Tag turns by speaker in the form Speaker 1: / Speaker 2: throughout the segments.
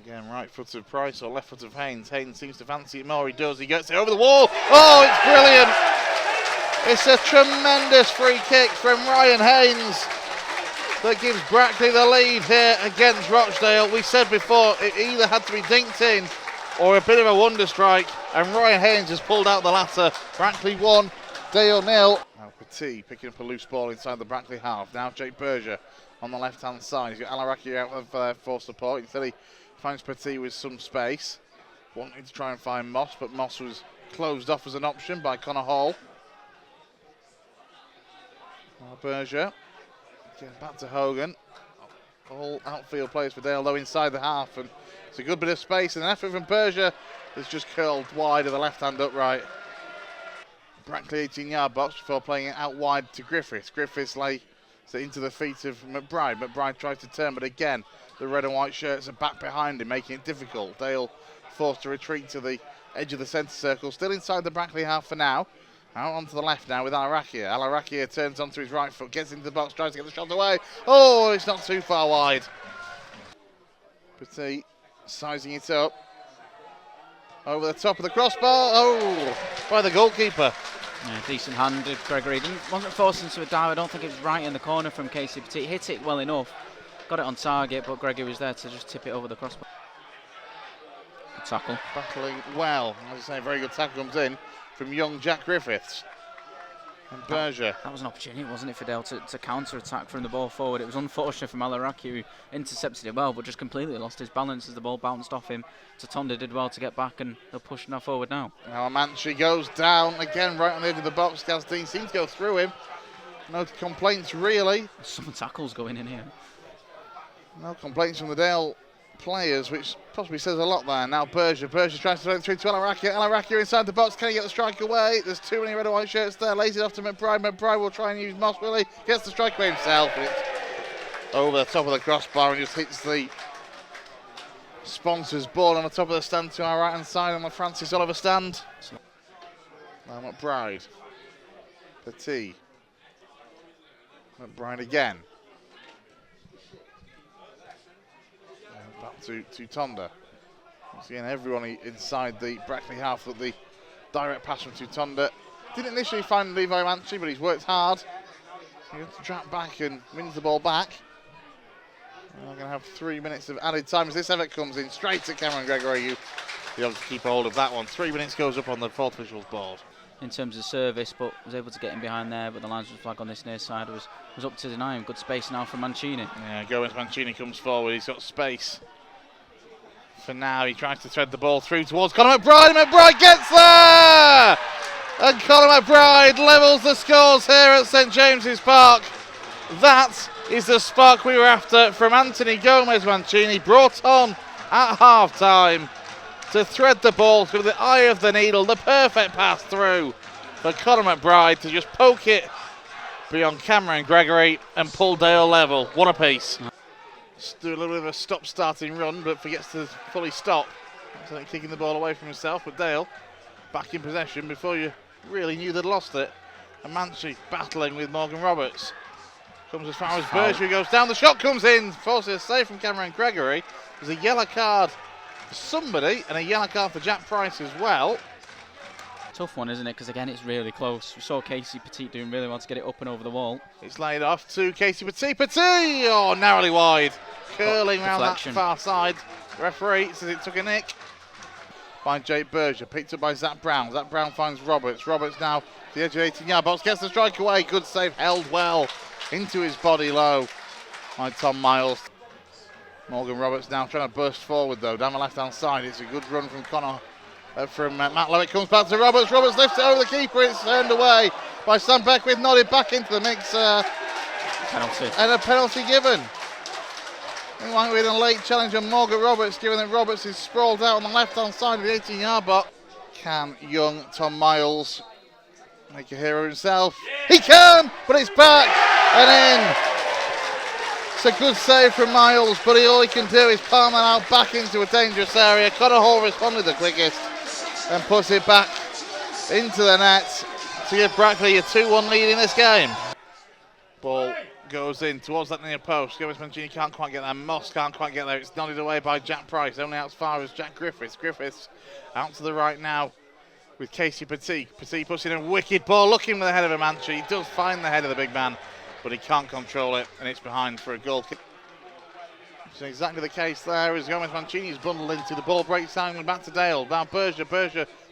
Speaker 1: Again, right-footed Price or left-footed Haynes. Haynes seems to fancy it more. He does. He gets it over the wall. Oh, it's brilliant. It's a tremendous free kick from Ryan Haynes that gives Brackley the lead here against Rochdale. We said before it either had to be dinked in or a bit of a wonder strike, and Ryan Haynes has pulled out the latter. Brackley 1, Dale 0. Now Petit picking up a loose ball inside the Brackley half. Now Jake Berger on the left-hand side. He's got Alaraki out of for support. Instead he finds Petit with some space. Wanting to try and find Moss, but Moss was closed off as an option by Connor Hall. Now Berger. Again, back to Hogan. All outfield players for Dale, though, inside the half. And it's a good bit of space, and an effort from Berger that's just curled wide of the left-hand upright. Brackley 18-yard box before playing it out wide to Griffiths. Griffiths lays it into the feet of McBride. McBride tries to turn, but again, the red and white shirts are back behind him, making it difficult. Dale forced to retreat to the edge of the centre circle. Still inside the Brackley half for now. Out onto the left now with Alarakia. Alarakia turns onto his right foot, gets into the box, tries to get the shot away. Oh, it's not too far wide. Petit sizing it up. Over the top of the crossbar. Oh, by the goalkeeper.
Speaker 2: Yeah, decent hand. Gregory wasn't forced into a dive. I don't think it was right in the corner from Casey Petit. Hit it well enough. Got it on target, but Gregory was there to just tip it over the crossbar. Good tackle.
Speaker 1: Battling well. As I say, a very good tackle comes in from young Jack Griffiths. And Berger.
Speaker 2: That was an opportunity, wasn't it, for Dale to counter-attack from the ball forward. It was unfortunate from Alaraki, who intercepted it well, but just completely lost his balance as the ball bounced off him. Totonda did well to get back, and they're pushing now forward now.
Speaker 1: Now Amanchi goes down again, right on the edge of the box. Gazdeen seems to go through him. No complaints, really.
Speaker 2: Some tackles going in here.
Speaker 1: No complaints from the Dale players, which possibly says a lot there. Now Berger tries to throw it through to Alarakia. Alarakia inside the box. Can he get the strike away? There's too many red and white shirts there. Lays it off to McBride. McBride will try and use Moss, will he? Gets the strike away himself. And it's over the top of the crossbar and just hits the sponsor's ball on the top of the stand to our right hand side on the Francis Oliver stand. Now McBride. Petit. McBride again. Back to Tonda. Seeing everyone inside the Brackley half, but the direct pass from Tonda didn't initially find Levi Manchi, but he's worked hard. He gets to trap back and wins the ball back. And we're going to have 3 minutes of added time as this effort comes in straight to Cameron Gregory. You have to keep hold of that one. 3 minutes goes up on the fourth official's board.
Speaker 2: In terms of service, but was able to get him behind there, but the linesman's flag on this near side was up to deny him. Good space now from Mancini.
Speaker 1: Yeah, Gomez Mancini comes forward. He's got space. For now, he tries to thread the ball through towards Conor McBride, and McBride gets there! And Conor McBride levels the scores here at St James's Park. That is the spark we were after from Anthony Gomez Mancini, brought on at half-time to thread the ball through the eye of the needle. The perfect pass through for Conor McBride to just poke it beyond Cameron Gregory and pull Dale level. One apiece. Do a little bit of a stop-starting run, but forgets to fully stop. So kicking the ball away from himself, but Dale back in possession before you really knew they'd lost it. And Manchi battling with Morgan Roberts. Comes as far as Berger, goes down, the shot comes in, forces a save from Cameron Gregory. There's a yellow card for somebody and a yellow card for Jack Price as well.
Speaker 2: Tough one, isn't it? Because again, it's really close. We saw Casey Petit doing really well to get it up and over the wall.
Speaker 1: It's laid off to Casey Petit. Petit! Oh, narrowly wide. Curling around that far side. The referee says it took a nick. By Jake Berger, picked up by Zach Brown. Zach Brown finds Roberts. Roberts now to the edge of 18-yard box, gets the strike away. Good save, held well into his body low by Tom Miles. Morgan Roberts now trying to burst forward though, down the left-hand side. It's a good run from Connor. From Matt Lowe, it comes back to Roberts. Roberts lifts it over the keeper. It's turned away by Sam Beckwith, nodded back into the mix.
Speaker 2: Penalty.
Speaker 1: And a penalty given. It might be a late challenge on Morgan Roberts, given that Roberts is sprawled out on the left-hand side of the 18-yard box. Can young Tom Miles make a hero himself? He can, but it's back and in. It's a good save from Miles, but all he can do is palm it out back into a dangerous area. Connor Hall responded the quickest and puts it back into the net to give Brackley a 2-1 lead in this game. Ball goes in towards that near post. Gomez Mancini can't quite get there. Moss can't quite get there. It's nodded away by Jack Price. Only out as far as Jack Griffiths. Griffiths out to the right now with Casey Petit. Petit puts in a wicked ball, looking with the head of a Manchi. He does find the head of the big man, but he can't control it, and it's behind for a goal kick. Which is exactly the case there as Gomez Mancini is bundled into the ball, breaks down and back to Dale. Now Berger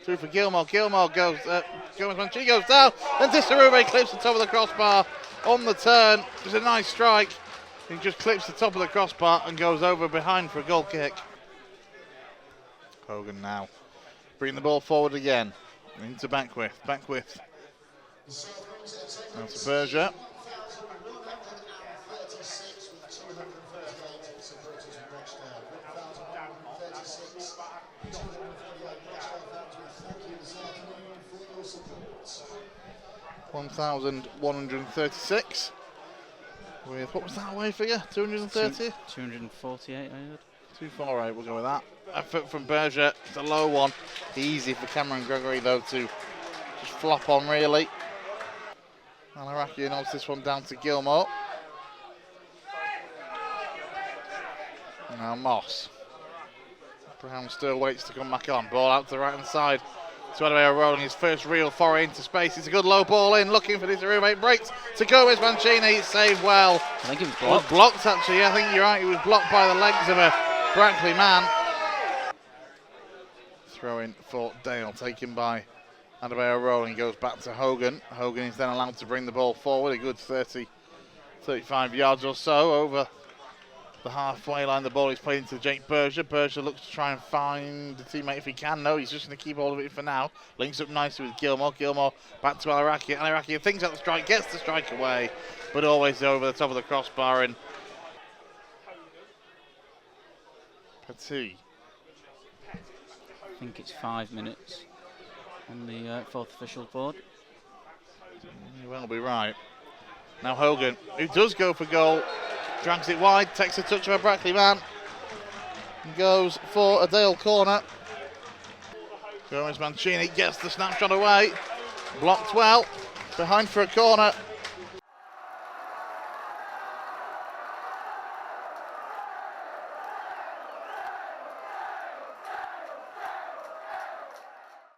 Speaker 1: through for Gilmore. Gilmore goes, Gomez Mancini goes down, and Disarube clips the top of the crossbar on the turn. It's a nice strike. He just clips the top of the crossbar and goes over behind for a goal kick. Hogan now bringing the ball forward again into Beckwith. Beckwith now to Berger. $1,136 with, what was that away figure? 230?
Speaker 2: 248, I heard.
Speaker 1: 248, we'll go with that. Effort from Berger, it's a low one. Easy for Cameron Gregory though to just flop on really. Alaraki nods this one down to Gilmore. Now Moss. Brown still waits to come back on. Ball out to the right hand side. Adebayo rolling his first real foray into space. It's a good low ball in, looking for this Disarube. Breaks to Gomez Mancini. It's saved well.
Speaker 2: I think it was
Speaker 1: blocked. Blocked actually. I think you're right. He was blocked by the legs of a Brackley man. Throw in for Dale, taken by Adebayo rolling. Goes back to Hogan. Hogan is then allowed to bring the ball forward a good 35 yards or so over the halfway line. The ball is played into Jake Berger. Berger looks to try and find a teammate if he can. No, he's just going to keep hold of it for now. Links up nicely with Gilmore. Gilmore back to Alaraki. Alaraki thinks out the strike, gets the strike away, but always over the top of the crossbar. And Petit.
Speaker 2: I think it's 5 minutes on the fourth official board.
Speaker 1: You will be right. Now Hogan, who does go for goal, drags it wide, takes a touch of a Brackley man, and goes for a Dale corner. Gomez Mancini gets the snapshot away, blocked well, behind for a corner.